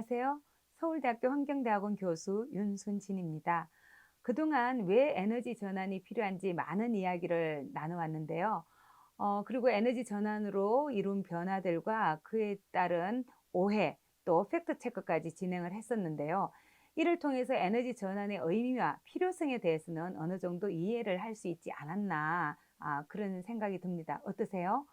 안녕하세요. 서울대학교 환경대학원 교수 윤순진입니다. 그동안 왜 에너지 전환이 필요한지 많은 이야기를 나눠왔는데요. 그리고 에너지 전환으로 이룬 변화들과 그에 따른 오해, 또 팩트 체크까지 진행을 했었는데요. 이를 통해서 에너지 전환의 의미와 필요성에 대해서는 어느 정도 이해를 할 수 있지 않았나, 그런 생각이 듭니다. 어떠세요?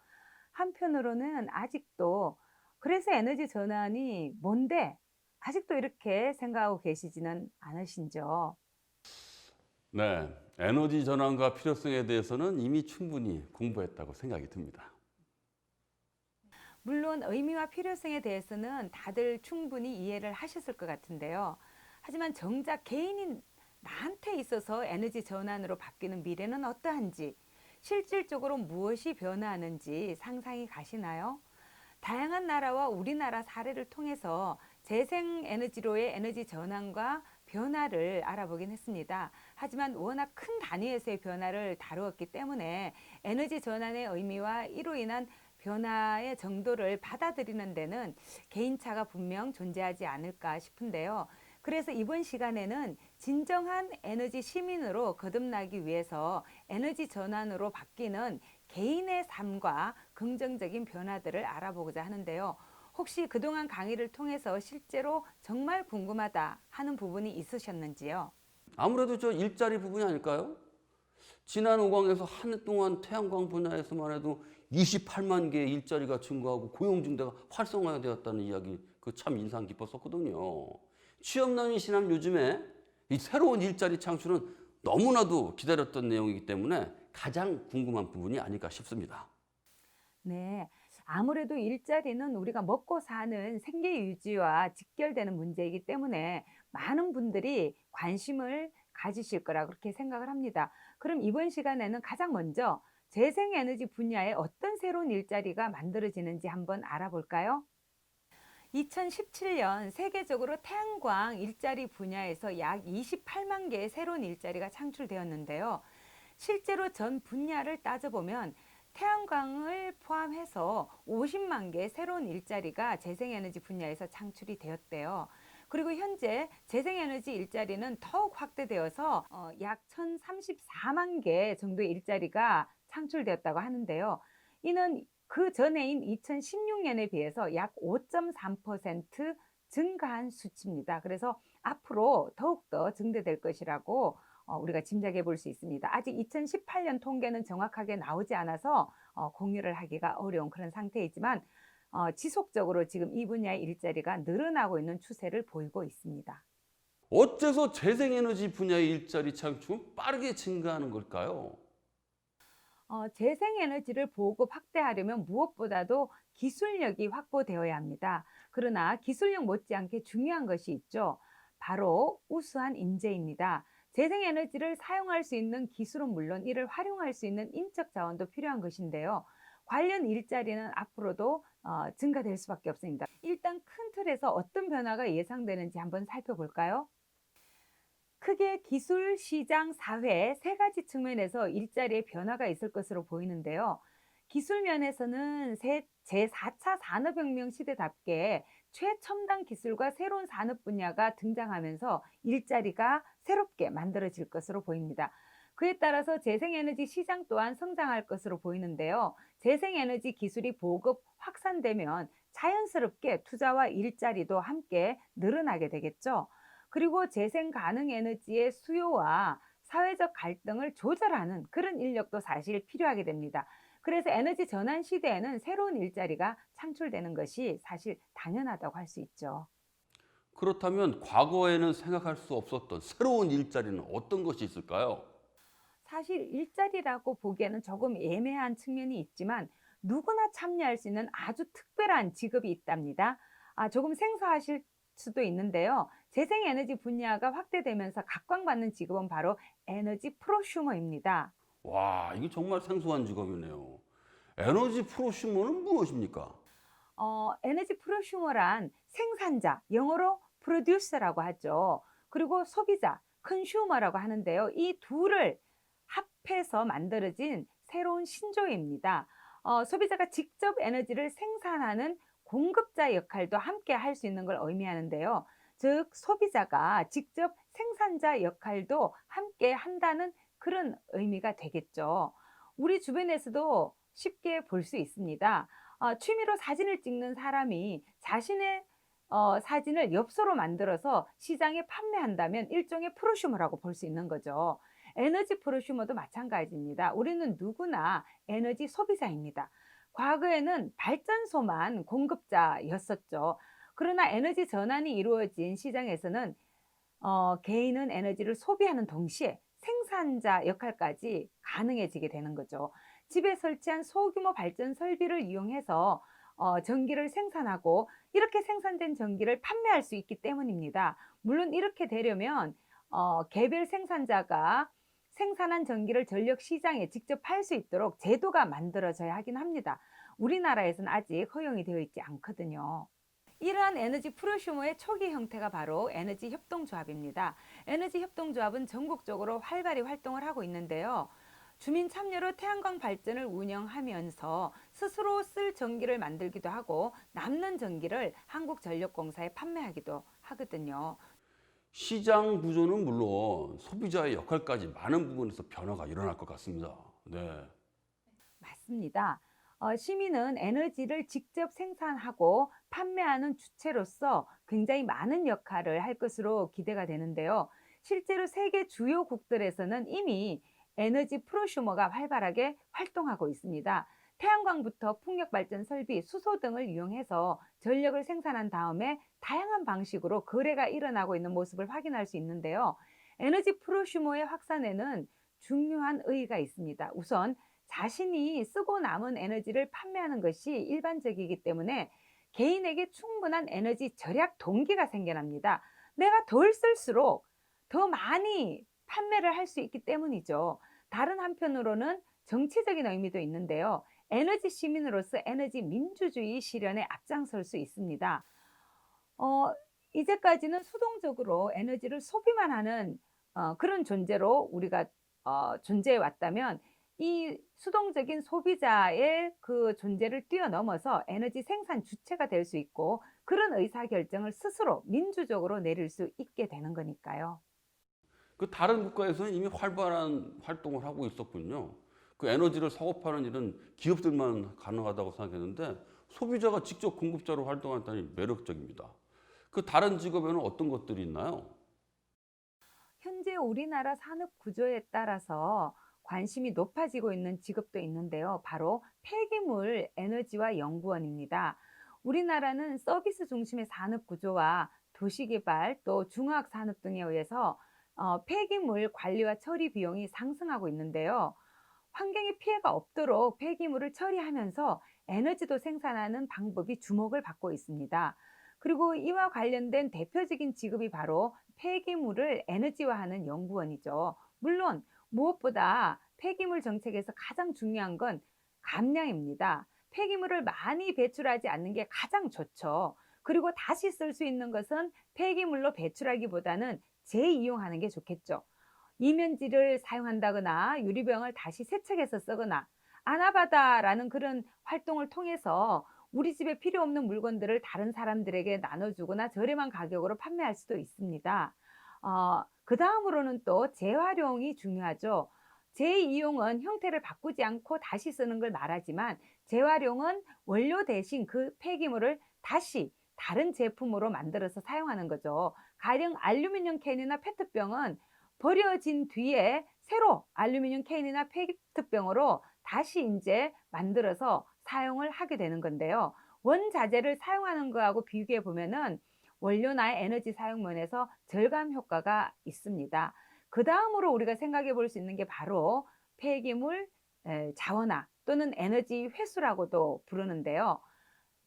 한편으로는 아직도 그래서 에너지 전환이 뭔데 아직도 이렇게 생각하고 계시지는 않으신죠? 네, 에너지 전환과 필요성에 대해서는 이미 충분히 공부했다고 생각이 듭니다. 물론 의미와 필요성에 대해서는 다들 충분히 이해를 하셨을 것 같은데요. 하지만 정작 개인인 나한테 있어서 에너지 전환으로 바뀌는 미래는 어떠한지, 실질적으로 무엇이 변화하는지 상상이 가시나요? 다양한 나라와 우리나라 사례를 통해서 재생에너지로의 에너지 전환과 변화를 알아보긴 했습니다. 하지만 워낙 큰 단위에서의 변화를 다루었기 때문에 에너지 전환의 의미와 이로 인한 변화의 정도를 받아들이는 데는 개인차가 분명 존재하지 않을까 싶은데요. 그래서 이번 시간에는 진정한 에너지 시민으로 거듭나기 위해서 에너지 전환으로 바뀌는 개인의 삶과 긍정적인 변화들을 알아보고자 하는데요. 혹시 그동안 강의를 통해서 실제로 정말 궁금하다 하는 부분이 있으셨는지요? 아무래도 저 일자리 부분이 아닐까요? 지난 5강에서 한 해 동안 태양광 분야에서만 해도 28만 개의 일자리가 증가하고 고용 증대가 활성화되었다는 이야기 그 참 인상 깊었었거든요. 취업난이 심한 요즘에 이 새로운 일자리 창출은 너무나도 기다렸던 내용이기 때문에 가장 궁금한 부분이 아닐까 싶습니다. 네. 아무래도 일자리는 우리가 먹고 사는 생계 유지와 직결되는 문제이기 때문에 많은 분들이 관심을 가지실 거라 그렇게 생각을 합니다. 그럼 이번 시간에는 가장 먼저 재생에너지 분야에 어떤 새로운 일자리가 만들어지는지 한번 알아볼까요? 2017년 세계적으로 태양광 일자리 분야에서 약 28만 개의 새로운 일자리가 창출되었는데요. 실제로 전 분야를 따져보면 태양광을 포함해서 50만 개의 새로운 일자리가 재생에너지 분야에서 창출이 되었대요. 그리고 현재 재생에너지 일자리는 더욱 확대되어서 약 1034만 개 정도의 일자리가 창출되었다고 하는데요. 이는 그 전해인 2016년에 비해서 약 5.3% 증가한 수치입니다. 그래서 앞으로 더욱더 증대될 것이라고 우리가 짐작해 볼 수 있습니다. 아직 2018년 통계는 정확하게 나오지 않아서 공유를 하기가 어려운 그런 상태이지만 지속적으로 지금 이 분야의 일자리가 늘어나고 있는 추세를 보이고 있습니다. 어째서 재생에너지 분야의 일자리 창출 빠르게 증가하는 걸까요? 재생에너지를 보급 확대하려면 무엇보다도 기술력이 확보되어야 합니다. 그러나 기술력 못지않게 중요한 것이 있죠. 바로 우수한 인재입니다. 재생에너지를 사용할 수 있는 기술은 물론 이를 활용할 수 있는 인적 자원도 필요한 것인데요. 관련 일자리는 앞으로도 증가될 수밖에 없습니다. 일단 큰 틀에서 어떤 변화가 예상되는지 한번 살펴볼까요? 크게 기술, 시장, 사회 세 가지 측면에서 일자리의 변화가 있을 것으로 보이는데요. 기술 면에서는 제4차 산업혁명 시대답게 최첨단 기술과 새로운 산업 분야가 등장하면서 일자리가 새롭게 만들어질 것으로 보입니다. 그에 따라서 재생에너지 시장 또한 성장할 것으로 보이는데요. 재생에너지 기술이 보급 확산되면 자연스럽게 투자와 일자리도 함께 늘어나게 되겠죠. 그리고 재생 가능 에너지의 수요와 사회적 갈등을 조절하는 그런 인력도 사실 필요하게 됩니다. 그래서 에너지 전환 시대에는 새로운 일자리가 창출되는 것이 사실 당연하다고 할 수 있죠. 그렇다면 과거에는 생각할 수 없었던 새로운 일자리는 어떤 것이 있을까요? 사실 일자리라고 보기에는 조금 애매한 측면이 있지만 누구나 참여할 수 있는 아주 특별한 직업이 있답니다. 조금 생소하실 수도 있는데요. 재생에너지 분야가 확대되면서 각광받는 직업은 바로 에너지 프로슈머입니다. 와, 이게 정말 생소한 직업이네요. 에너지 프로슈머는 무엇입니까? 에너지 프로슈머란 생산자, 영어로 프로듀서라고 하죠. 그리고 소비자, 컨슈머라고 하는데요. 이 둘을 합해서 만들어진 새로운 신조어입니다. 소비자가 직접 에너지를 생산하는 공급자 역할도 함께 할 수 있는 걸 의미하는데요. 즉, 소비자가 직접 생산자 역할도 함께 한다는 그런 의미가 되겠죠. 우리 주변에서도 쉽게 볼 수 있습니다. 취미로 사진을 찍는 사람이 자신의 사진을 엽서로 만들어서 시장에 판매한다면 일종의 프로슈머라고 볼 수 있는 거죠. 에너지 프로슈머도 마찬가지입니다. 우리는 누구나 에너지 소비자입니다. 과거에는 발전소만 공급자였었죠. 그러나 에너지 전환이 이루어진 시장에서는 개인은 에너지를 소비하는 동시에 생산자 역할까지 가능해지게 되는 거죠. 집에 설치한 소규모 발전 설비를 이용해서 전기를 생산하고 이렇게 생산된 전기를 판매할 수 있기 때문입니다. 물론 이렇게 되려면 개별 생산자가 생산한 전기를 전력 시장에 직접 팔 수 있도록 제도가 만들어져야 하긴 합니다. 우리나라에서는 아직 허용이 되어 있지 않거든요. 이러한 에너지 프로슈머의 초기 형태가 바로 에너지 협동조합입니다. 에너지 협동조합은 전국적으로 활발히 활동을 하고 있는데요. 주민 참여로 태양광 발전을 운영하면서 스스로 쓸 전기를 만들기도 하고 남는 전기를 한국전력공사에 판매하기도 하거든요. 시장 구조는 물론 소비자의 역할까지 많은 부분에서 변화가 일어날 것 같습니다. 네. 맞습니다. 시민은 에너지를 직접 생산하고 판매하는 주체로서 굉장히 많은 역할을 할 것으로 기대가 되는데요. 실제로 세계 주요국들에서는 이미 에너지 프로슈머가 활발하게 활동하고 있습니다. 태양광부터 풍력발전 설비, 수소 등을 이용해서 전력을 생산한 다음에 다양한 방식으로 거래가 일어나고 있는 모습을 확인할 수 있는데요. 에너지 프로슈머의 확산에는 중요한 의의가 있습니다. 우선 자신이 쓰고 남은 에너지를 판매하는 것이 일반적이기 때문에 개인에게 충분한 에너지 절약 동기가 생겨납니다. 내가 덜 쓸수록 더 많이 판매를 할 수 있기 때문이죠. 다른 한편으로는 정치적인 의미도 있는데요. 에너지 시민으로서 에너지 민주주의 실현에 앞장설 수 있습니다. 어, 이제까지는 수동적으로 에너지를 소비만 하는 그런 존재로 우리가 존재해 왔다면 이 수동적인 소비자의 그 존재를 뛰어넘어서 에너지 생산 주체가 될 수 있고 그런 의사결정을 스스로 민주적으로 내릴 수 있게 되는 거니까요. 그 다른 국가에서는 이미 활발한 활동을 하고 있었군요. 그 에너지를 사고 파는 일은 기업들만 가능하다고 생각했는데 소비자가 직접 공급자로 활동한다니 매력적입니다. 그 다른 직업에는 어떤 것들이 있나요? 현재 우리나라 산업 구조에 따라서 관심이 높아지고 있는 직업도 있는데요. 바로 폐기물 에너지와 연구원입니다. 우리나라는 서비스 중심의 산업 구조와 도시개발 또 중화학 산업 등에 의해서 폐기물 관리와 처리 비용이 상승하고 있는데요. 환경에 피해가 없도록 폐기물을 처리하면서 에너지도 생산하는 방법이 주목을 받고 있습니다. 그리고 이와 관련된 대표적인 직업이 바로 폐기물을 에너지화하는 연구원이죠. 물론 무엇보다 폐기물 정책에서 가장 중요한 건 감량입니다. 폐기물을 많이 배출하지 않는 게 가장 좋죠. 그리고 다시 쓸 수 있는 것은 폐기물로 배출하기보다는 재이용하는 게 좋겠죠. 이면지를 사용한다거나 유리병을 다시 세척해서 쓰거나 아나바다라는 그런 활동을 통해서 우리 집에 필요 없는 물건들을 다른 사람들에게 나눠주거나 저렴한 가격으로 판매할 수도 있습니다. 그 다음으로는 또 재활용이 중요하죠. 재이용은 형태를 바꾸지 않고 다시 쓰는 걸 말하지만 재활용은 원료 대신 그 폐기물을 다시 다른 제품으로 만들어서 사용하는 거죠. 가령 알루미늄 캔이나 페트병은 버려진 뒤에 새로 알루미늄 캔이나 페트병으로 다시 이제 만들어서 사용을 하게 되는 건데요. 원자재를 사용하는 거하고 비교해 보면은 원료나 에너지 사용 면에서 절감 효과가 있습니다. 그 다음으로 우리가 생각해 볼 수 있는 게 바로 폐기물 자원화 또는 에너지 회수라고도 부르는데요.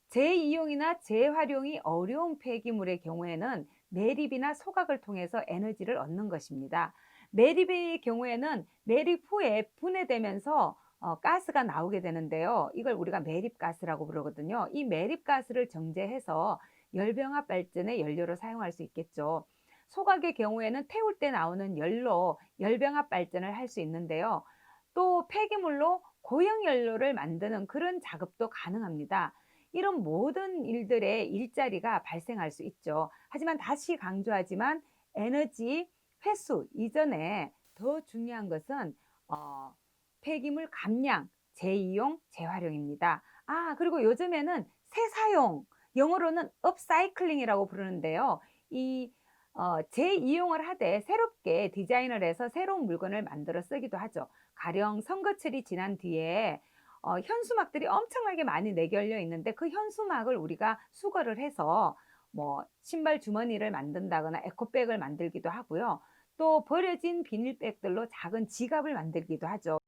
재이용이나 재활용이 어려운 폐기물의 경우에는 매립이나 소각을 통해서 에너지를 얻는 것입니다. 매립의 경우에는 매립 후에 분해되면서 가스가 나오게 되는데요. 이걸 우리가 매립가스라고 부르거든요. 이 매립가스를 정제해서 열병합 발전의 연료로 사용할 수 있겠죠. 소각의 경우에는 태울 때 나오는 열로 열병합 발전을 할 수 있는데요. 또 폐기물로 고형 연료를 만드는 그런 작업도 가능합니다. 이런 모든 일들의 일자리가 발생할 수 있죠. 하지만 다시 강조하지만 에너지 회수 이전에 더 중요한 것은 어, 폐기물 감량, 재이용, 재활용입니다. 그리고 요즘에는 새사용, 영어로는 업사이클링이라고 부르는데요. 이 재이용을 하되 새롭게 디자인을 해서 새로운 물건을 만들어 쓰기도 하죠. 가령 선거철이 지난 뒤에 현수막들이 엄청나게 많이 내걸려 있는데 그 현수막을 우리가 수거를 해서 뭐 신발 주머니를 만든다거나 에코백을 만들기도 하고요. 또 버려진 비닐백들로 작은 지갑을 만들기도 하죠.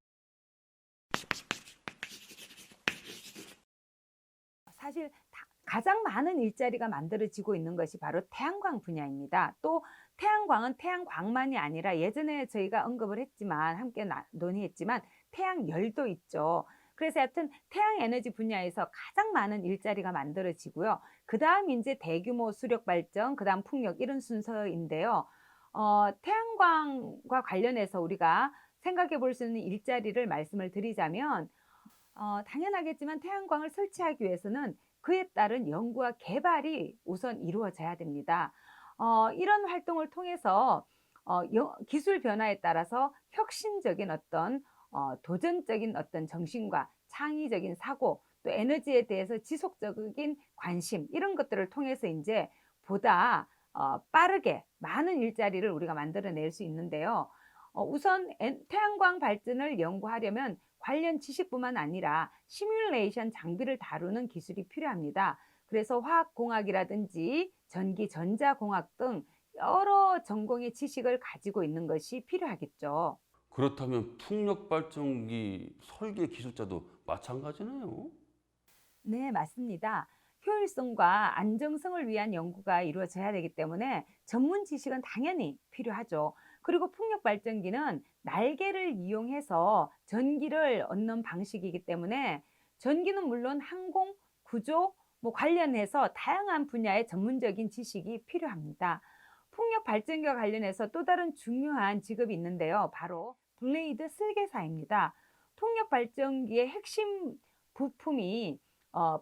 사실 가장 많은 일자리가 만들어지고 있는 것이 바로 태양광 분야입니다. 또 태양광은 태양광만이 아니라 예전에 저희가 언급을 했지만 함께 논의했지만 태양열도 있죠. 그래서 하여튼 태양에너지 분야에서 가장 많은 일자리가 만들어지고요. 그 다음 이제 대규모 수력 발전, 그 다음 풍력 이런 순서인데요. 태양광과 관련해서 우리가 생각해 볼 수 있는 일자리를 말씀을 드리자면 당연하겠지만 태양광을 설치하기 위해서는 그에 따른 연구와 개발이 우선 이루어져야 됩니다. 이런 활동을 통해서 기술 변화에 따라서 혁신적인 어떤 도전적인 어떤 정신과 창의적인 사고, 또 에너지에 대해서 지속적인 관심 이런 것들을 통해서 이제 보다 빠르게 많은 일자리를 우리가 만들어낼 수 있는데요. 우선 태양광 발전을 연구하려면 관련 지식뿐만 아니라 시뮬레이션 장비를 다루는 기술이 필요합니다. 그래서 화학공학이라든지 전기, 전자공학 등 여러 전공의 지식을 가지고 있는 것이 필요하겠죠. 그렇다면 풍력 발전기 설계 기술자도 마찬가지네요. 네, 맞습니다. 효율성과 안정성을 위한 연구가 이루어져야 되기 때문에 전문 지식은 당연히 필요하죠. 그리고 풍력 발전기는 날개를 이용해서 전기를 얻는 방식이기 때문에 전기는 물론 항공, 구조 관련해서 다양한 분야의 전문적인 지식이 필요합니다. 풍력 발전기와 관련해서 또 다른 중요한 직업이 있는데요. 바로 블레이드 설계사입니다. 풍력 발전기의 핵심 부품이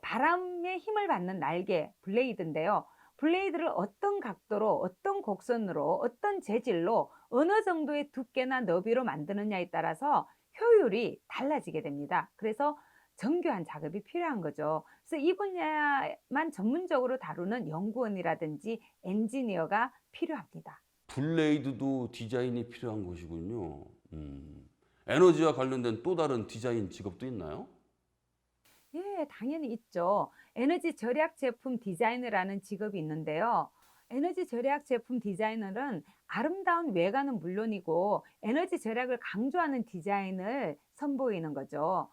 바람의 힘을 받는 날개, 블레이드인데요. 블레이드를 어떤 각도로, 어떤 곡선으로, 어떤 재질로, 어느 정도의 두께나 너비로 만드느냐에 따라서 효율이 달라지게 됩니다. 그래서 정교한 작업이 필요한 거죠. 그래서 이 분야만 전문적으로 다루는 연구원이라든지 엔지니어가 필요합니다. 블레이드도 디자인이 필요한 것이군요. 에너지와 관련된 또 다른 디자인 직업도 있나요? 예, 당연히 있죠. 에너지 절약 제품 디자이너라는 직업이 있는데요. 에너지 절약 제품 디자이너는 아름다운 외관은 물론이고 에너지 절약을 강조하는 디자인을 선보이는 거죠.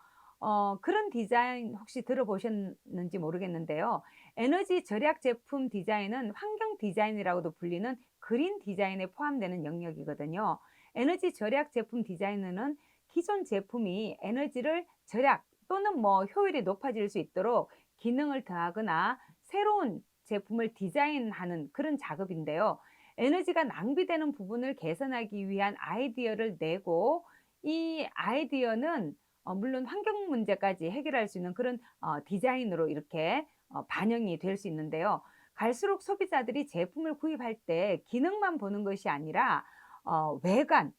그런 디자인 혹시 들어보셨는지 모르겠는데요. 에너지 절약 제품 디자인은 환경 디자인이라고도 불리는 그린 디자인에 포함되는 영역이거든요. 에너지 절약 제품 디자이너는 기존 제품이 에너지를 절약 또는 효율이 높아질 수 있도록 기능을 더하거나 새로운 제품을 디자인하는 그런 작업인데요. 에너지가 낭비되는 부분을 개선하기 위한 아이디어를 내고 이 아이디어는 물론 환경 문제까지 해결할 수 있는 그런 디자인으로 이렇게 반영이 될 수 있는데요. 갈수록 소비자들이 제품을 구입할 때 기능만 보는 것이 아니라 외관,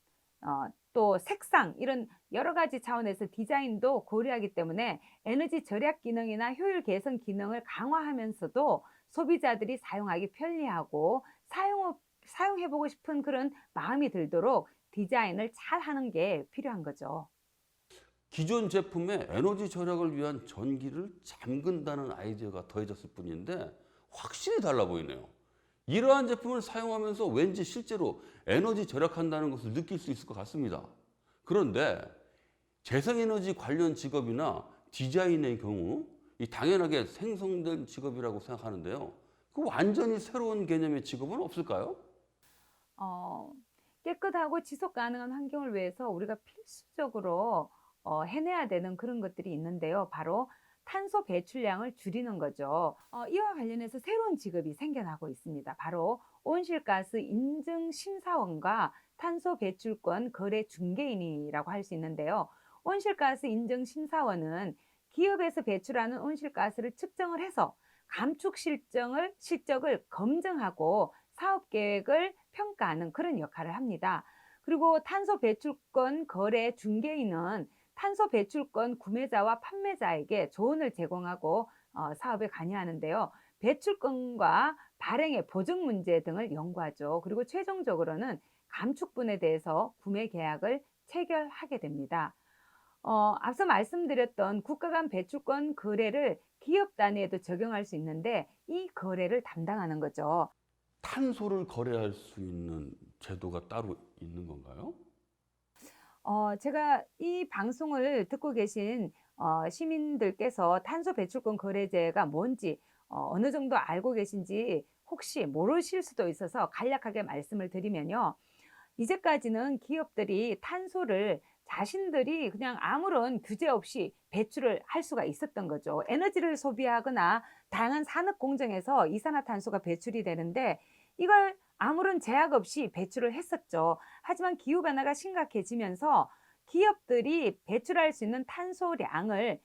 또 색상 이런 여러 가지 차원에서 디자인도 고려하기 때문에 에너지 절약 기능이나 효율 개선 기능을 강화하면서도 소비자들이 사용하기 편리하고 사용해보고 싶은 그런 마음이 들도록 디자인을 잘 하는 게 필요한 거죠. 기존 제품에 에너지 절약을 위한 전기를 잠근다는 아이디어가 더해졌을 뿐인데 확실히 달라 보이네요. 이러한 제품을 사용하면서 왠지 실제로 에너지 절약한다는 것을 느낄 수 있을 것 같습니다. 그런데 재생에너지 관련 직업이나 디자인의 경우 이 당연하게 생성된 직업이라고 생각하는데요. 그 완전히 새로운 개념의 직업은 없을까요? 어, 깨끗하고 지속 가능한 환경을 위해서 우리가 필수적으로 해내야 되는 그런 것들이 있는데요. 바로 탄소 배출량을 줄이는 거죠. 이와 관련해서 새로운 직업이 생겨나고 있습니다. 바로 온실가스 인증 심사원과 탄소 배출권 거래 중개인이라고 할 수 있는데요. 온실가스 인증 심사원은 기업에서 배출하는 온실가스를 측정을 해서 감축 실적을 검증하고 사업 계획을 평가하는 그런 역할을 합니다. 그리고 탄소 배출권 거래 중개인은 탄소 배출권 구매자와 판매자에게 조언을 제공하고 사업에 관여하는데요. 배출권과 발행의 보증 문제 등을 연구하죠. 그리고 최종적으로는 감축분에 대해서 구매 계약을 체결하게 됩니다. 앞서 말씀드렸던 국가 간 배출권 거래를 기업 단위에도 적용할 수 있는데 이 거래를 담당하는 거죠. 탄소를 거래할 수 있는 제도가 따로 있는 건가요? 제가 이 방송을 듣고 계신 시민들께서 탄소 배출권 거래제가 뭔지 어느 정도 알고 계신지 혹시 모르실 수도 있어서 간략하게 말씀을 드리면요. 이제까지는 기업들이 탄소를 자신들이 그냥 아무런 규제 없이 배출을 할 수가 있었던 거죠. 에너지를 소비하거나 다양한 산업 공정에서 이산화탄소가 배출이 되는데 이걸 아무런 제약 없이 배출을 했었죠. 하지만 기후변화가 심각해지면서 기업들이 배출할 수 있는 탄소량을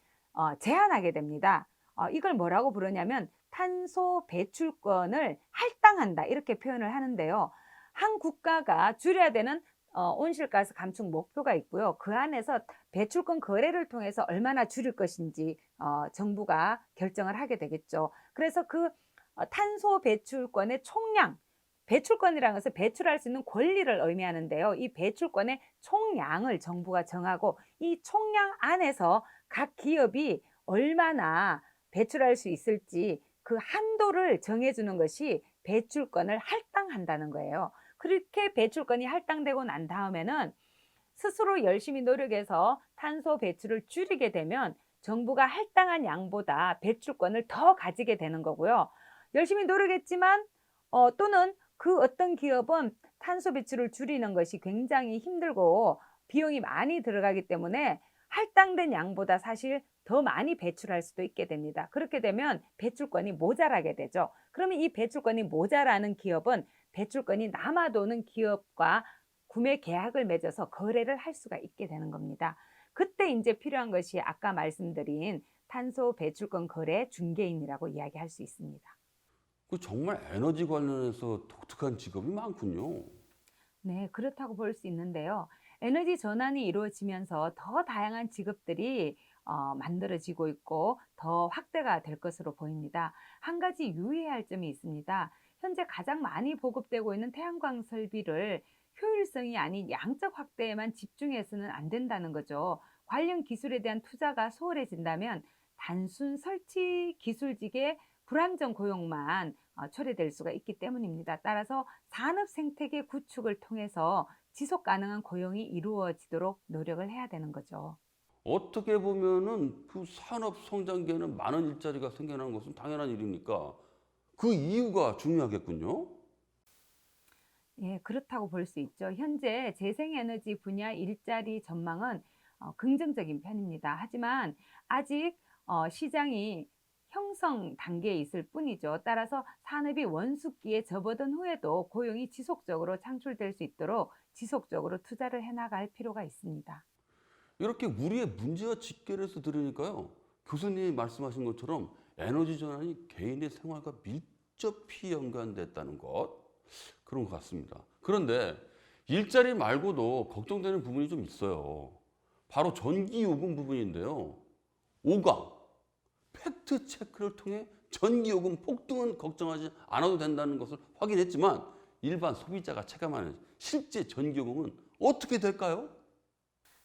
제한하게 됩니다. 이걸 뭐라고 부르냐면 탄소 배출권을 할당한다 이렇게 표현을 하는데요. 한 국가가 줄여야 되는 온실가스 감축 목표가 있고요. 그 안에서 배출권 거래를 통해서 얼마나 줄일 것인지 정부가 결정을 하게 되겠죠. 그래서 그 탄소 배출권의 총량, 배출권이라는 것은 배출할 수 있는 권리를 의미하는데요. 이 배출권의 총량을 정부가 정하고 이 총량 안에서 각 기업이 얼마나 배출할 수 있을지 그 한도를 정해주는 것이 배출권을 할당한다는 거예요. 그렇게 배출권이 할당되고 난 다음에는 스스로 열심히 노력해서 탄소 배출을 줄이게 되면 정부가 할당한 양보다 배출권을 더 가지게 되는 거고요. 열심히 노력했지만 또는 그 어떤 기업은 탄소 배출을 줄이는 것이 굉장히 힘들고 비용이 많이 들어가기 때문에 할당된 양보다 사실 더 많이 배출할 수도 있게 됩니다. 그렇게 되면 배출권이 모자라게 되죠. 그러면 이 배출권이 모자라는 기업은 배출권이 남아도는 기업과 구매 계약을 맺어서 거래를 할 수가 있게 되는 겁니다. 그때 이제 필요한 것이 아까 말씀드린 탄소 배출권 거래 중개인이라고 이야기할 수 있습니다. 그 정말 에너지 관련해서 독특한 직업이 많군요. 네, 그렇다고 볼 수 있는데요. 에너지 전환이 이루어지면서 더 다양한 직업들이 만들어지고 있고 더 확대가 될 것으로 보입니다. 한 가지 유의해야 할 점이 있습니다. 현재 가장 많이 보급되고 있는 태양광 설비를 효율성이 아닌 양적 확대에만 집중해서는 안 된다는 거죠. 관련 기술에 대한 투자가 소홀해진다면 단순 설치 기술직의 불안정 고용만 초래될 수가 있기 때문입니다. 따라서 산업 생태계 구축을 통해서 지속 가능한 고용이 이루어지도록 노력을 해야 되는 거죠. 어떻게 보면은 그 산업 성장기에는 많은 일자리가 생겨나는 것은 당연한 일이니까 그 이유가 중요하겠군요. 예, 그렇다고 볼 수 있죠. 현재 재생에너지 분야 일자리 전망은 긍정적인 편입니다. 하지만 아직 시장이 형성 단계에 있을 뿐이죠. 따라서 산업이 원숙기에 접어든 후에도 고용이 지속적으로 창출될 수 있도록 지속적으로 투자를 해나갈 필요가 있습니다. 이렇게 우리의 문제와 직결해서 들으니까요. 교수님이 말씀하신 것처럼 에너지 전환이 개인의 생활과 밀접히 연관됐다는 것, 그런 것 같습니다. 그런데 일자리 말고도 걱정되는 부분이 좀 있어요. 바로 전기요금 부분인데요. 5강, 팩트 체크를 통해 전기요금 폭등은 걱정하지 않아도 된다는 것을 확인했지만 일반 소비자가 체감하는 실제 전기요금은 어떻게 될까요?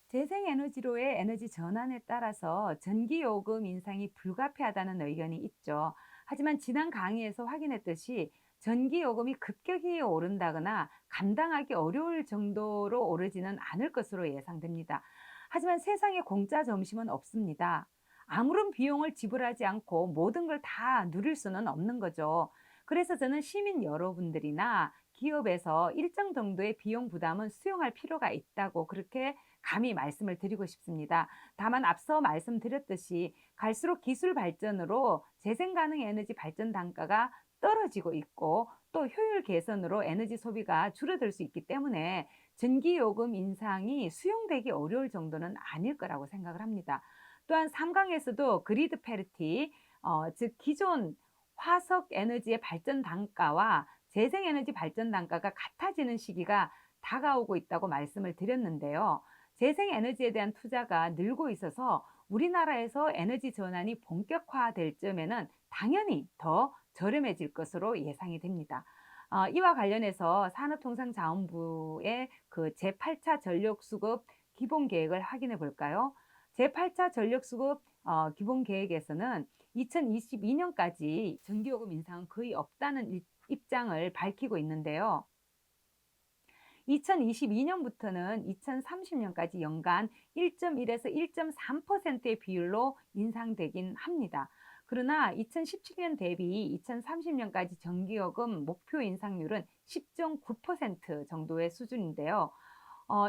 재생에너지로의 에너지 전환에 따라서 전기요금 인상이 불가피하다는 의견이 있죠. 하지만 지난 강의에서 확인했듯이 전기요금이 급격히 오른다거나 감당하기 어려울 정도로 오르지는 않을 것으로 예상됩니다. 하지만 세상에 공짜 점심은 없습니다. 아무런 비용을 지불하지 않고 모든 걸 다 누릴 수는 없는 거죠. 그래서 저는 시민 여러분들이나 기업에서 일정 정도의 비용 부담은 수용할 필요가 있다고 그렇게 감히 말씀을 드리고 싶습니다. 다만 앞서 말씀드렸듯이 갈수록 기술 발전으로 재생 가능 에너지 발전 단가가 떨어지고 있고 또 효율 개선으로 에너지 소비가 줄어들 수 있기 때문에 전기요금 인상이 수용되기 어려울 정도는 아닐 거라고 생각을 합니다. 또한 3강에서도 그리드 페리티, 즉 기존 화석 에너지의 발전 단가와 재생 에너지 발전 단가가 같아지는 시기가 다가오고 있다고 말씀을 드렸는데요. 재생 에너지에 대한 투자가 늘고 있어서 우리나라에서 에너지 전환이 본격화될 즈음에는 당연히 더 저렴해질 것으로 예상이 됩니다. 이와 관련해서 산업통상자원부의 그 제8차 전력수급 기본계획을 확인해 볼까요? 제8차 전력수급 기본계획에서는 2022년까지 전기요금 인상은 거의 없다는 입장을 밝히고 있는데요. 2022년부터는 2030년까지 연간 1.1에서 1.3%의 비율로 인상되긴 합니다. 그러나 2017년 대비 2030년까지 전기요금 목표 인상률은 10.9% 정도의 수준인데요.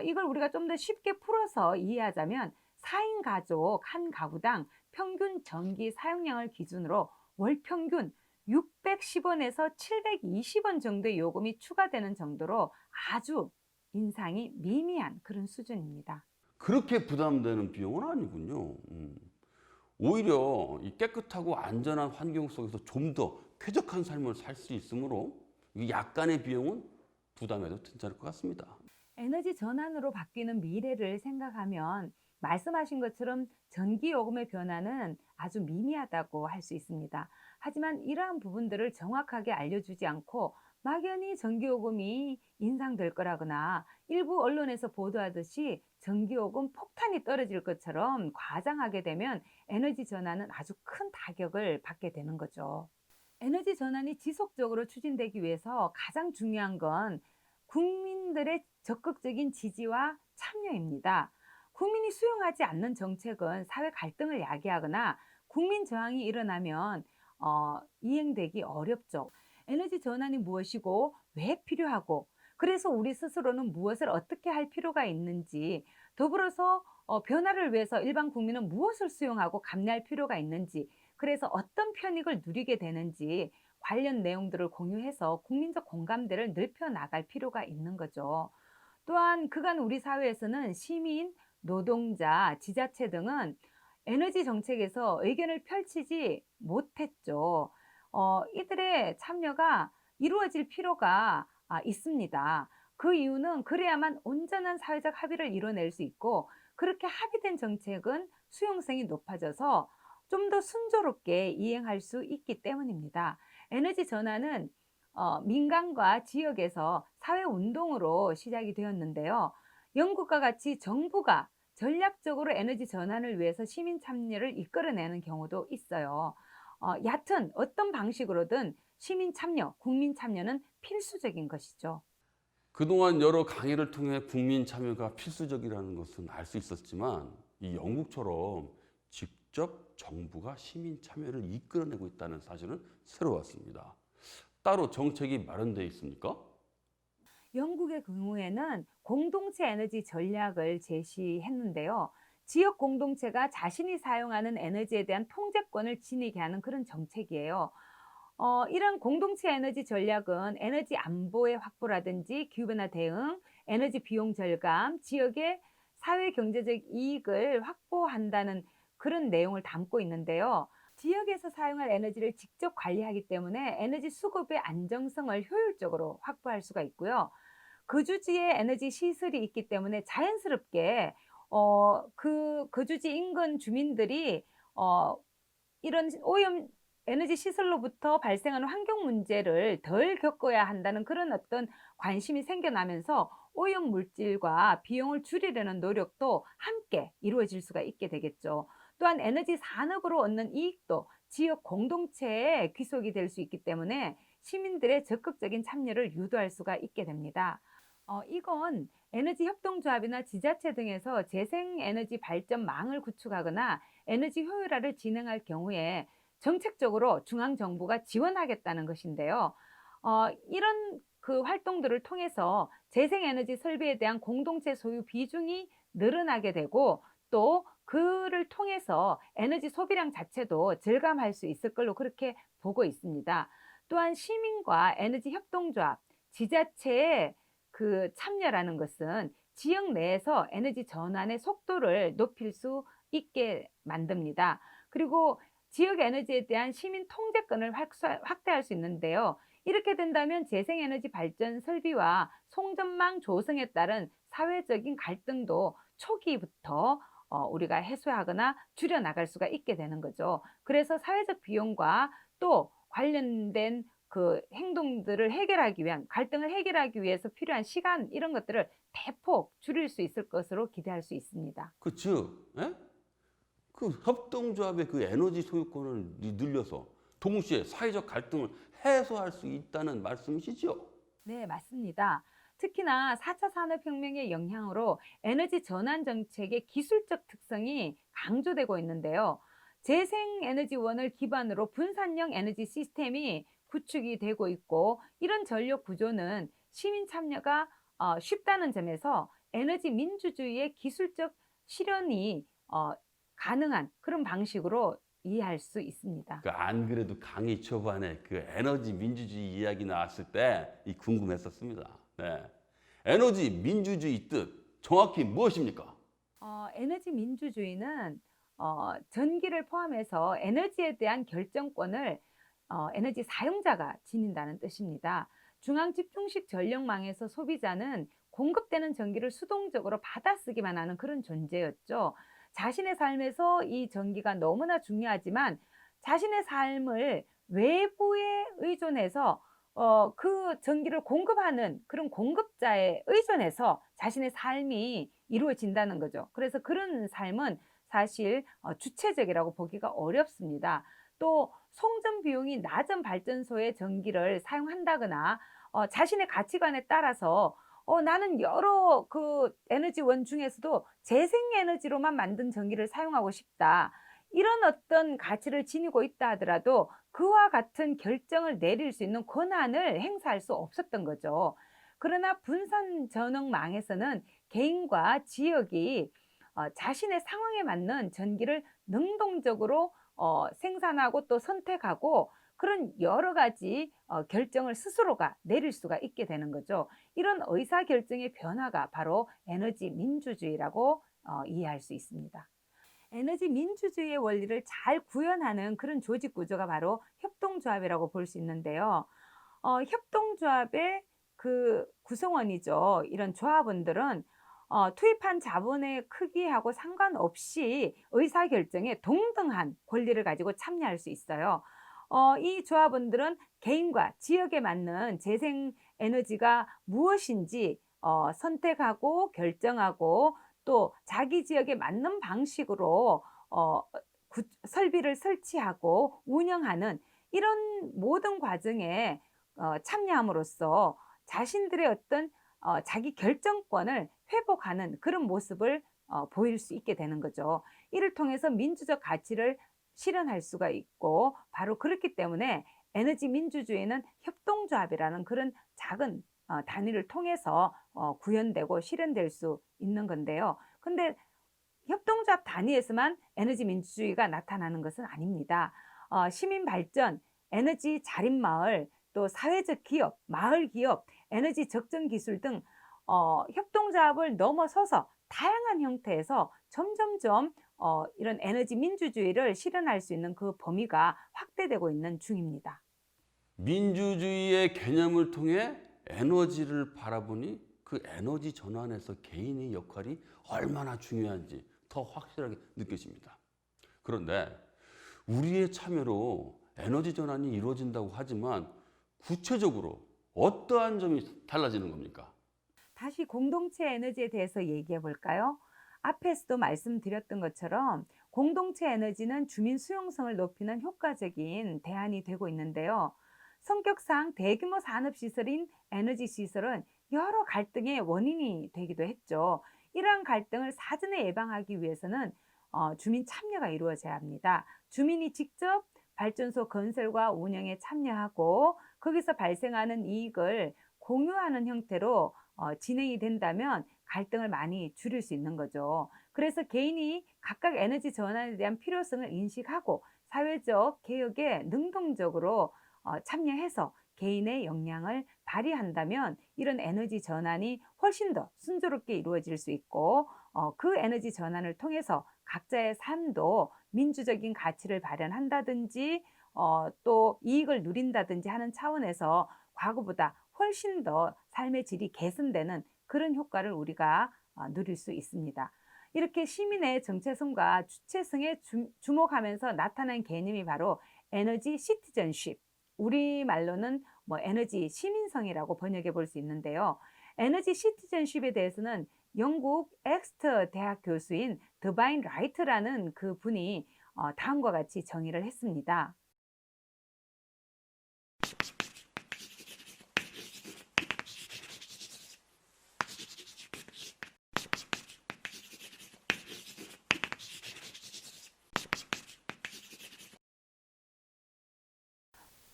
이걸 우리가 좀 더 쉽게 풀어서 이해하자면 4인 가족 한 가구당 평균 전기 사용량을 기준으로 월 평균 610원에서 720원 정도의 요금이 추가되는 정도로 아주 인상이 미미한 그런 수준입니다. 그렇게 부담되는 비용은 아니군요. 오히려 이 깨끗하고 안전한 환경 속에서 좀 더 쾌적한 삶을 살 수 있으므로 이 약간의 비용은 부담해도 괜찮을 것 같습니다. 에너지 전환으로 바뀌는 미래를 생각하면 말씀하신 것처럼 전기요금의 변화는 아주 미미하다고 할 수 있습니다. 하지만 이러한 부분들을 정확하게 알려주지 않고 막연히 전기요금이 인상될 거라거나 일부 언론에서 보도하듯이 전기요금 폭탄이 떨어질 것처럼 과장하게 되면 에너지 전환은 아주 큰 타격을 받게 되는 거죠. 에너지 전환이 지속적으로 추진되기 위해서 가장 중요한 건 국민들의 적극적인 지지와 참여입니다. 국민이 수용하지 않는 정책은 사회 갈등을 야기하거나 국민 저항이 일어나면 이행되기 어렵죠. 에너지 전환이 무엇이고 왜 필요하고 그래서 우리 스스로는 무엇을 어떻게 할 필요가 있는지 더불어서 변화를 위해서 일반 국민은 무엇을 수용하고 감내할 필요가 있는지 그래서 어떤 편익을 누리게 되는지 관련 내용들을 공유해서 국민적 공감대를 넓혀 나갈 필요가 있는 거죠. 또한 그간 우리 사회에서는 시민, 노동자, 지자체 등은 에너지 정책에서 의견을 펼치지 못했죠. 이들의 참여가 이루어질 필요가 있습니다. 그 이유는 그래야만 온전한 사회적 합의를 이뤄낼 수 있고 그렇게 합의된 정책은 수용성이 높아져서 좀 더 순조롭게 이행할 수 있기 때문입니다. 에너지 전환은 민간과 지역에서 사회운동으로 시작이 되었는데요. 영국과 같이 정부가 전략적으로 에너지 전환을 위해서 시민 참여를 이끌어내는 경우도 있어요. 얕은 어떤 방식으로든 시민 참여, 국민 참여는 필수적인 것이죠. 그동안 여러 강의를 통해 국민 참여가 필수적이라는 것은 알 수 있었지만 이 영국처럼 직접 정부가 시민 참여를 이끌어내고 있다는 사실은 새로웠습니다. 따로 정책이 마련되어 있습니까? 영국의 경우에는 공동체 에너지 전략을 제시했는데요. 지역 공동체가 자신이 사용하는 에너지에 대한 통제권을 지니게 하는 그런 정책이에요. 이런 공동체 에너지 전략은 에너지 안보의 확보라든지 기후변화 대응, 에너지 비용 절감, 지역의 사회 경제적 이익을 확보한다는 그런 내용을 담고 있는데요. 지역에서 사용할 에너지를 직접 관리하기 때문에 에너지 수급의 안정성을 효율적으로 확보할 수가 있고요. 거주지에 에너지 시설이 있기 때문에 자연스럽게 그 거주지 인근 주민들이 이런 오염 에너지 시설로부터 발생하는 환경 문제를 덜 겪어야 한다는 그런 어떤 관심이 생겨나면서 오염 물질과 비용을 줄이려는 노력도 함께 이루어질 수가 있게 되겠죠. 또한 에너지 산업으로 얻는 이익도 지역 공동체에 귀속이 될 수 있기 때문에 시민들의 적극적인 참여를 유도할 수가 있게 됩니다. 이건 에너지 협동조합이나 지자체 등에서 재생에너지 발전망을 구축하거나 에너지 효율화를 진행할 경우에 정책적으로 중앙정부가 지원하겠다는 것인데요. 이런 그 활동들을 통해서 재생에너지 설비에 대한 공동체 소유 비중이 늘어나게 되고 또 그를 통해서 에너지 소비량 자체도 절감할 수 있을 걸로 그렇게 보고 있습니다. 또한 시민과 에너지 협동조합, 지자체의 그 참여라는 것은 지역 내에서 에너지 전환의 속도를 높일 수 있게 만듭니다. 그리고 지역 에너지에 대한 시민 통제권을 확대할 수 있는데요. 이렇게 된다면 재생에너지 발전 설비와 송전망 조성에 따른 사회적인 갈등도 초기부터 우리가 해소하거나 줄여나갈 수가 있게 되는 거죠. 그래서 사회적 비용과 또 관련된 그 행동들을 해결하기 위한, 갈등을 해결하기 위해서 필요한 시간, 이런 것들을 대폭 줄일 수 있을 것으로 기대할 수 있습니다. 그 즉, 예? 그 협동조합의 그 에너지 소유권을 늘려서 동시에 사회적 갈등을 해소할 수 있다는 말씀이시죠? 네, 맞습니다. 특히나 4차 산업혁명의 영향으로 에너지 전환 정책의 기술적 특성이 강조되고 있는데요. 재생에너지원을 기반으로 분산형 에너지 시스템이 구축이 되고 있고, 이런 전력 구조는 시민 참여가 쉽다는 점에서 에너지 민주주의의 기술적 실현이 가능한 그런 방식으로 이해할 수 있습니다. 그 안 그래도 강의 초반에 그 에너지 민주주의 이야기 나왔을 때 이 궁금했었습니다. 네. 에너지 민주주의 뜻 정확히 무엇입니까? 에너지 민주주의는 전기를 포함해서 에너지에 대한 결정권을 에너지 사용자가 지닌다는 뜻입니다. 중앙 집중식 전력망에서 소비자는 공급되는 전기를 수동적으로 받아쓰기만 하는 그런 존재였죠. 자신의 삶에서 이 전기가 너무나 중요하지만 자신의 삶을 외부에 의존해서 그 전기를 공급하는 그런 공급자에 의존해서 자신의 삶이 이루어진다는 거죠. 그래서 그런 삶은 사실 주체적이라고 보기가 어렵습니다. 또 송전 비용이 낮은 발전소의 전기를 사용한다거나 자신의 가치관에 따라서 나는 여러 그 에너지원 중에서도 재생에너지로만 만든 전기를 사용하고 싶다, 이런 어떤 가치를 지니고 있다 하더라도 그와 같은 결정을 내릴 수 있는 권한을 행사할 수 없었던 거죠. 그러나 분산 전원망에서는 개인과 지역이 자신의 상황에 맞는 전기를 능동적으로 생산하고 또 선택하고, 그런 여러 가지 결정을 스스로가 내릴 수가 있게 되는 거죠. 이런 의사결정의 변화가 바로 에너지 민주주의라고 이해할 수 있습니다. 에너지 민주주의의 원리를 잘 구현하는 그런 조직 구조가 바로 협동조합이라고 볼 수 있는데요. 협동조합의 그 구성원이죠. 이런 조합원들은 투입한 자본의 크기하고 상관없이 의사결정에 동등한 권리를 가지고 참여할 수 있어요. 이 조합원들은 개인과 지역에 맞는 재생에너지가 무엇인지 선택하고 결정하고, 또 자기 지역에 맞는 방식으로 설비를 설치하고 운영하는 이런 모든 과정에 참여함으로써 자신들의 어떤 자기 결정권을 회복하는 그런 모습을 보일 수 있게 되는 거죠. 이를 통해서 민주적 가치를 실현할 수가 있고, 바로 그렇기 때문에 에너지 민주주의는 협동조합이라는 그런 작은 단위를 통해서 구현되고 실현될 수 있는 건데요. 근데 협동조합 단위에서만 에너지 민주주의가 나타나는 것은 아닙니다. 시민 발전, 에너지 자립마을, 또 사회적 기업, 마을 기업, 에너지 적정 기술 등 협동조합을 넘어서서 다양한 형태에서 점점점 이런 에너지 민주주의를 실현할 수 있는 그 범위가 확대되고 있는 중입니다. 민주주의의 개념을 통해 에너지를 바라보니 그 에너지 전환에서 개인의 역할이 얼마나 중요한지 더 확실하게 느껴집니다. 그런데 우리의 참여로 에너지 전환이 이루어진다고 하지만 구체적으로 어떠한 점이 달라지는 겁니까? 다시 공동체 에너지에 대해서 얘기해 볼까요? 앞에서도 말씀드렸던 것처럼 공동체 에너지는 주민 수용성을 높이는 효과적인 대안이 되고 있는데요. 성격상 대규모 산업시설인 에너지 시설은 여러 갈등의 원인이 되기도 했죠. 이러한 갈등을 사전에 예방하기 위해서는 주민 참여가 이루어져야 합니다. 주민이 직접 발전소 건설과 운영에 참여하고 거기서 발생하는 이익을 공유하는 형태로 진행이 된다면 갈등을 많이 줄일 수 있는 거죠. 그래서 개인이 각각 에너지 전환에 대한 필요성을 인식하고 사회적 개혁에 능동적으로 참여해서 개인의 역량을 발휘한다면 이런 에너지 전환이 훨씬 더 순조롭게 이루어질 수 있고 그 에너지 전환을 통해서 각자의 삶도 민주적인 가치를 발현한다든지 또 이익을 누린다든지 하는 차원에서 과거보다 훨씬 더 삶의 질이 개선되는 그런 효과를 우리가 누릴 수 있습니다. 이렇게 시민의 정체성과 주체성에 주목하면서 나타난 개념이 바로 에너지 시티즌십, 우리말로는 에너지 시민성이라고 번역해 볼 수 있는데요. 에너지 시티즌십에 대해서는 영국 엑스터 대학 교수인 더바인 라이트라는 그 분이 다음과 같이 정의를 했습니다.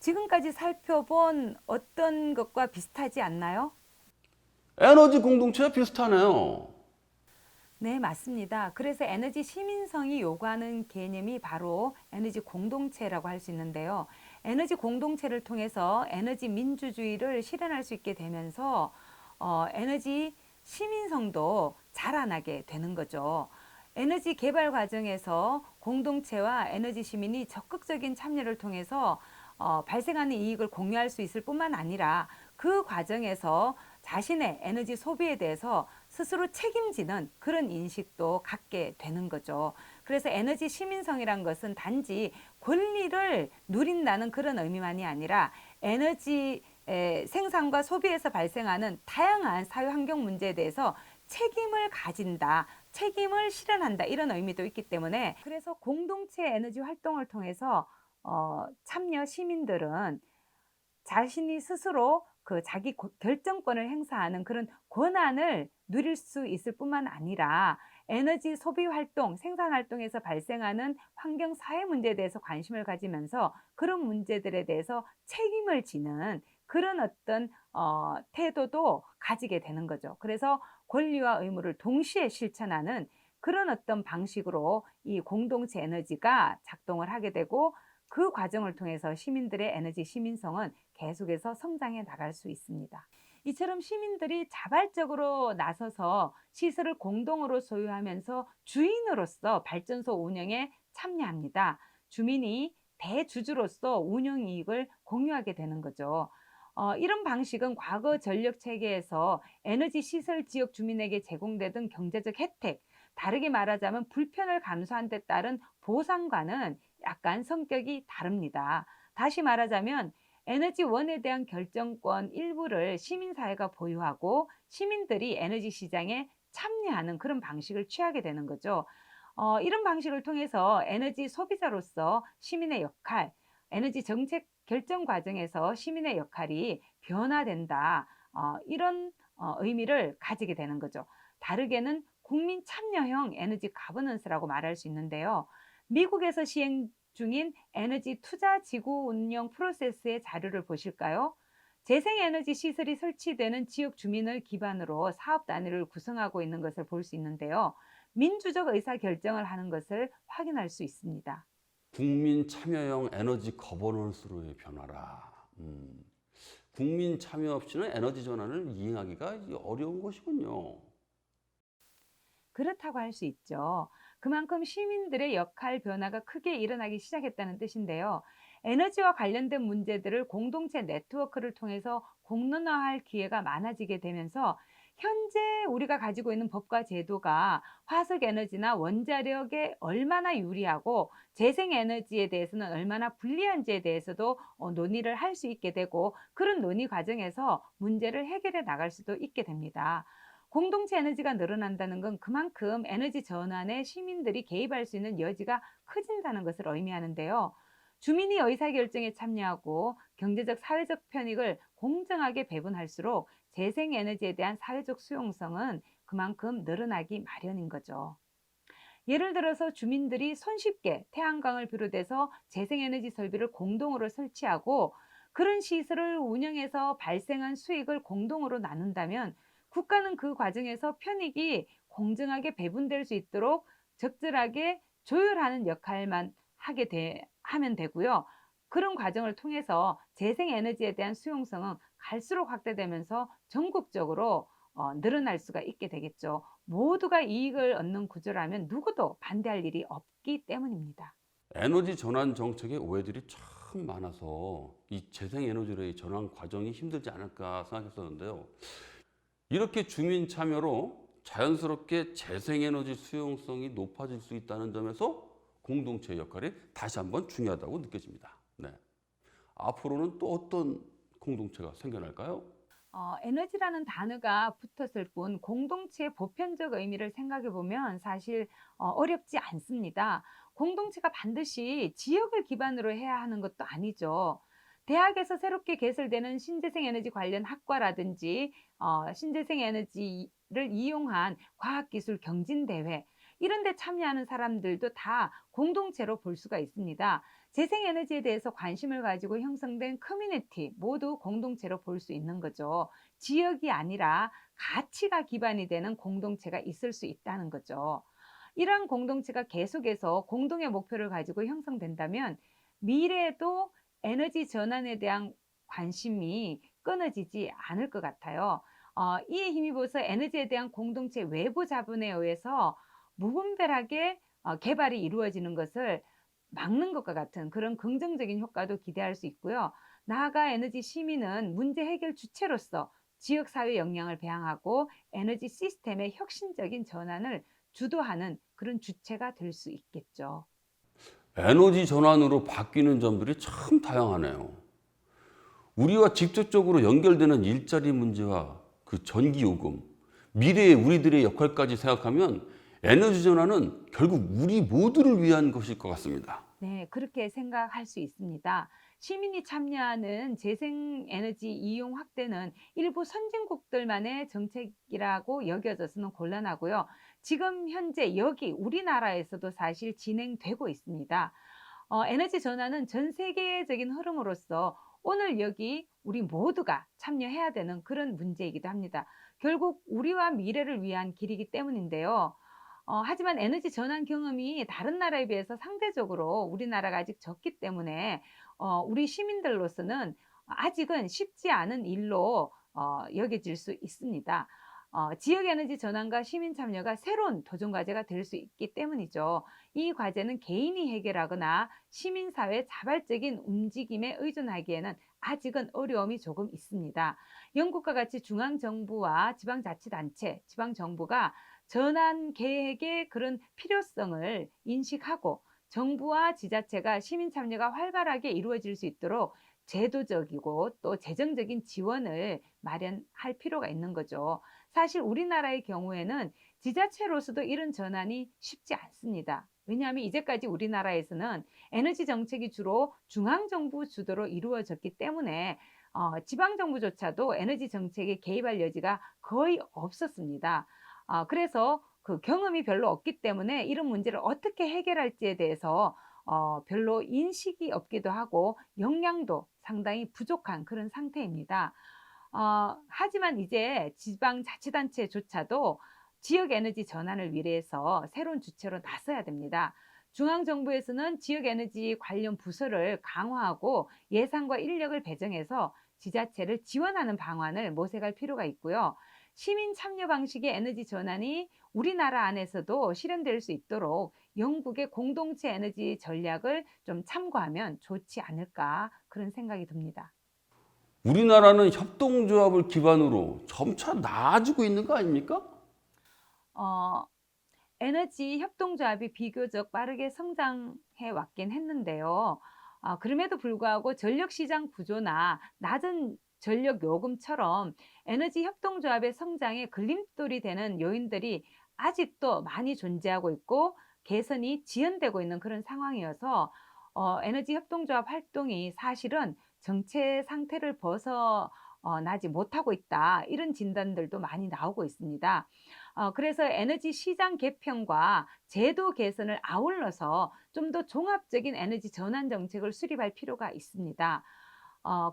지금까지 살펴본 어떤 것과 비슷하지 않나요? 에너지 공동체와 비슷하네요. 네, 맞습니다. 그래서 에너지 시민성이 요구하는 개념이 바로 에너지 공동체라고 할 수 있는데요. 에너지 공동체를 통해서 에너지 민주주의를 실현할 수 있게 되면서 에너지 시민성도 자라나게 되는 거죠. 에너지 개발 과정에서 공동체와 에너지 시민이 적극적인 참여를 통해서 발생하는 이익을 공유할 수 있을 뿐만 아니라 그 과정에서 자신의 에너지 소비에 대해서 스스로 책임지는 그런 인식도 갖게 되는 거죠. 그래서 에너지 시민성이란 것은 단지 권리를 누린다는 그런 의미만이 아니라 에너지 생산과 소비에서 발생하는 다양한 사회 환경 문제에 대해서 책임을 가진다, 책임을 실현한다 이런 의미도 있기 때문에 그래서 공동체 에너지 활동을 통해서 참여 시민들은 자신이 스스로 그 자기 결정권을 행사하는 그런 권한을 누릴 수 있을 뿐만 아니라 에너지 소비 활동, 생산 활동에서 발생하는 환경 사회 문제에 대해서 관심을 가지면서 그런 문제들에 대해서 책임을 지는 그런 어떤 태도도 가지게 되는 거죠. 그래서 권리와 의무를 동시에 실천하는 그런 어떤 방식으로 이 공동체 에너지가 작동을 하게 되고 그 과정을 통해서 시민들의 에너지 시민성은 계속해서 성장해 나갈 수 있습니다. 이처럼 시민들이 자발적으로 나서서 시설을 공동으로 소유하면서 주인으로서 발전소 운영에 참여합니다. 주민이 대주주로서 운영 이익을 공유하게 되는 거죠. 이런 방식은 과거 전력 체계에서 에너지 시설 지역 주민에게 제공되던 경제적 혜택, 다르게 말하자면 불편을 감수한 데 따른 보상과는 약간 성격이 다릅니다. 다시 말하자면 에너지원에 대한 결정권 일부를 시민사회가 보유하고 시민들이 에너지 시장에 참여하는 그런 방식을 취하게 되는 거죠. 이런 방식을 통해서 에너지 소비자로서 시민의 역할, 에너지 정책 결정 과정에서 시민의 역할이 변화된다. 이런 의미를 가지게 되는 거죠. 다르게는 국민 참여형 에너지 가버넌스라고 말할 수 있는데요. 미국에서 시행 중인 에너지 투자 지구 운영 프로세스의 자료를 보실까요? 재생에너지 시설이 설치되는 지역 주민을 기반으로 사업 단위를 구성하고 있는 것을 볼 수 있는데요. 민주적 의사결정을 하는 것을 확인할 수 있습니다. 국민 참여형 에너지 거버넌스로의 변화라. 국민 참여 없이는 에너지 전환을 이행하기가 어려운 것이군요. 그렇다고 할 수 있죠. 그만큼 시민들의 역할 변화가 크게 일어나기 시작했다는 뜻인데요. 에너지와 관련된 문제들을 공동체 네트워크를 통해서 공론화할 기회가 많아지게 되면서 현재 우리가 가지고 있는 법과 제도가 화석 에너지나 원자력에 얼마나 유리하고 재생 에너지에 대해서는 얼마나 불리한지에 대해서도 논의를 할 수 있게 되고 그런 논의 과정에서 문제를 해결해 나갈 수도 있게 됩니다. 공동체 에너지가 늘어난다는 건 그만큼 에너지 전환에 시민들이 개입할 수 있는 여지가 커진다는 것을 의미하는데요. 주민이 의사결정에 참여하고 경제적, 사회적 편익을 공정하게 배분할수록 재생에너지에 대한 사회적 수용성은 그만큼 늘어나기 마련인 거죠. 예를 들어서 주민들이 손쉽게 태양광을 비롯해서 재생에너지 설비를 공동으로 설치하고 그런 시설을 운영해서 발생한 수익을 공동으로 나눈다면 국가는 그 과정에서 편익이 공정하게 배분될 수 있도록 적절하게 조율하는 역할만 하면 되고요. 그런 과정을 통해서 재생에너지에 대한 수용성은 갈수록 확대되면서 전국적으로 늘어날 수가 있게 되겠죠. 모두가 이익을 얻는 구조라면 누구도 반대할 일이 없기 때문입니다. 에너지 전환 정책에 오해들이 참 많아서 이 재생에너지로의 전환 과정이 힘들지 않을까 생각했었는데요. 이렇게 주민 참여로 자연스럽게 재생에너지 수용성이 높아질 수 있다는 점에서 공동체의 역할이 다시 한번 중요하다고 느껴집니다. 네. 앞으로는 또 어떤 공동체가 생겨날까요? 에너지라는 단어가 붙었을 뿐 공동체의 보편적 의미를 생각해 보면 사실 어렵지 않습니다. 공동체가 반드시 지역을 기반으로 해야 하는 것도 아니죠. 대학에서 새롭게 개설되는 신재생 에너지 관련 학과라든지 신재생 에너지를 이용한 과학기술 경진대회 이런 데 참여하는 사람들도 다 공동체로 볼 수가 있습니다. 재생에너지에 대해서 관심을 가지고 형성된 커뮤니티 모두 공동체로 볼 수 있는 거죠. 지역이 아니라 가치가 기반이 되는 공동체가 있을 수 있다는 거죠. 이러한 공동체가 계속해서 공동의 목표를 가지고 형성된다면 미래에도 에너지 전환에 대한 관심이 끊어지지 않을 것 같아요. 이에 힘입어서 에너지에 대한 공동체 외부 자본에 의해서 무분별하게 개발이 이루어지는 것을 막는 것과 같은 그런 긍정적인 효과도 기대할 수 있고요. 나아가 에너지 시민은 문제 해결 주체로서 지역 사회 역량을 배양하고 에너지 시스템의 혁신적인 전환을 주도하는 그런 주체가 될 수 있겠죠. 에너지 전환으로 바뀌는 점들이 참 다양하네요. 우리와 직접적으로 연결되는 일자리 문제와 그 전기 요금, 미래의 우리들의 역할까지 생각하면 에너지 전환은 결국 우리 모두를 위한 것일 것 같습니다. 네, 그렇게 생각할 수 있습니다. 시민이 참여하는 재생에너지 이용 확대는 일부 선진국들만의 정책이라고 여겨져서는 곤란하고요. 지금 현재 여기 우리나라에서도 사실 진행되고 있습니다. 에너지 전환은 전 세계적인 흐름으로서 오늘 여기 우리 모두가 참여해야 되는 그런 문제이기도 합니다. 결국 우리와 미래를 위한 길이기 때문인데요. 하지만 에너지 전환 경험이 다른 나라에 비해서 상대적으로 우리나라가 아직 적기 때문에 우리 시민들로서는 아직은 쉽지 않은 일로 여겨질 수 있습니다. 지역 에너지 전환과 시민 참여가 새로운 도전 과제가 될 수 있기 때문이죠. 이 과제는 개인이 해결하거나 시민사회 자발적인 움직임에 의존하기에는 아직은 어려움이 조금 있습니다. 영국과 같이 중앙정부와 지방자치단체, 지방정부가 전환 계획의 그런 필요성을 인식하고 정부와 지자체가 시민 참여가 활발하게 이루어질 수 있도록 제도적이고 또 재정적인 지원을 마련할 필요가 있는 거죠. 사실 우리나라의 경우에는 지자체로서도 이런 전환이 쉽지 않습니다. 왜냐하면 이제까지 우리나라에서는 에너지 정책이 주로 중앙정부 주도로 이루어졌기 때문에 지방정부조차도 에너지 정책에 개입할 여지가 거의 없었습니다. 그래서 그 경험이 별로 없기 때문에 이런 문제를 어떻게 해결할지에 대해서 별로 인식이 없기도 하고 역량도 상당히 부족한 그런 상태입니다. 하지만 이제 지방자치단체조차도 지역 에너지 전환을 위해서 새로운 주체로 나서야 됩니다. 중앙정부에서는 지역 에너지 관련 부서를 강화하고 예산과 인력을 배정해서 지자체를 지원하는 방안을 모색할 필요가 있고요. 시민 참여 방식의 에너지 전환이 우리나라 안에서도 실현될 수 있도록 영국의 공동체 에너지 전략을 좀 참고하면 좋지 않을까 그런 생각이 듭니다. 우리나라는 협동조합을 기반으로 점차 나아지고 있는 거 아닙니까? 어, 에너지 협동조합이 비교적 빠르게 성장해 왔긴 했는데요. 그럼에도 불구하고 전력시장 구조나 낮은 전력 요금처럼 에너지 협동조합의 성장에 걸림돌이 되는 요인들이 아직도 많이 존재하고 있고 개선이 지연되고 있는 그런 상황이어서 에너지 협동조합 활동이 사실은 정체 상태를 벗어나지 못하고 있다. 이런 진단들도 많이 나오고 있습니다. 그래서 에너지 시장 개편과 제도 개선을 아울러서 좀 더 종합적인 에너지 전환 정책을 수립할 필요가 있습니다.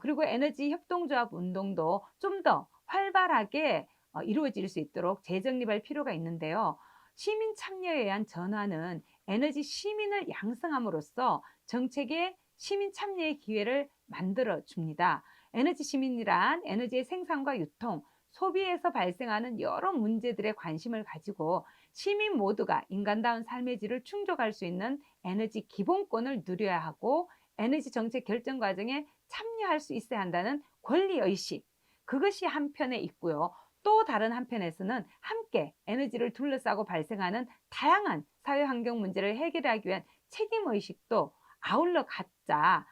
그리고 에너지 협동조합 운동도 좀 더 활발하게 이루어질 수 있도록 재정립할 필요가 있는데요. 시민 참여에 의한 전환은 에너지 시민을 양성함으로써 정책의 시민 참여의 기회를 만들어 줍니다. 에너지 시민이란 에너지의 생산과 유통, 소비에서 발생하는 여러 문제들에 관심을 가지고 시민 모두가 인간다운 삶의 질을 충족할 수 있는 에너지 기본권을 누려야 하고 에너지 정책 결정 과정에 참여할 수 있어야 한다는 권리의식, 그것이 한편에 있고요. 또 다른 한편에서는 함께 에너지를 둘러싸고 발생하는 다양한 사회환경 문제를 해결하기 위한 책임의식도 아울러 갖자,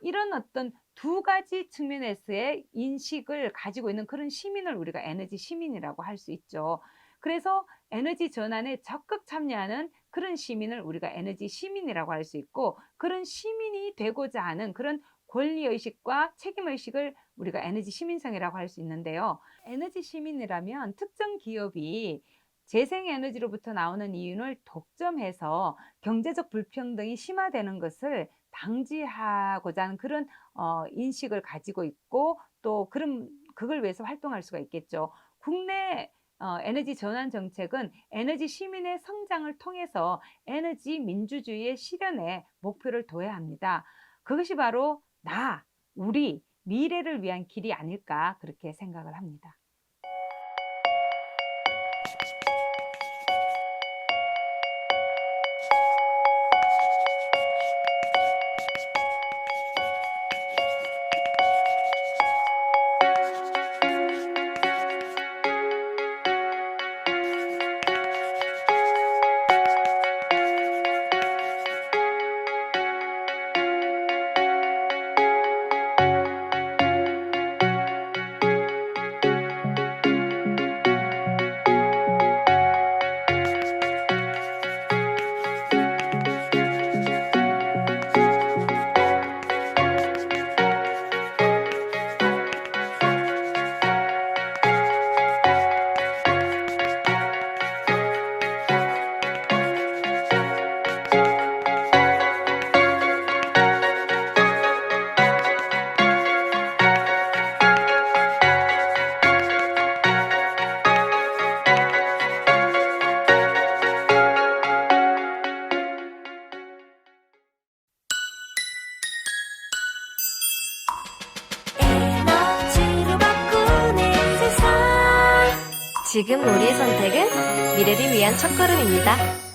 이런 어떤 두 가지 측면에서의 인식을 가지고 있는 그런 시민을 우리가 에너지 시민이라고 할 수 있죠. 그래서 에너지 전환에 적극 참여하는 그런 시민을 우리가 에너지 시민이라고 할 수 있고, 그런 시민이 되고자 하는 그런 권리의식과 책임의식을 우리가 에너지 시민성이라고 할 수 있는데요. 에너지 시민이라면 특정 기업이 재생에너지로부터 나오는 이윤을 독점해서 경제적 불평등이 심화되는 것을 방지하고자 하는 그런 인식을 가지고 있고, 또 그걸 위해서 활동할 수가 있겠죠. 국내 에너지 전환 정책은 에너지 시민의 성장을 통해서 에너지 민주주의의 실현에 목표를 둬야 합니다. 그것이 바로 우리 미래를 위한 길이 아닐까 그렇게 생각을 합니다. 에너지로 바꾸는 세상. 지금 우리의 선택은 미래를 위한 첫걸음입니다.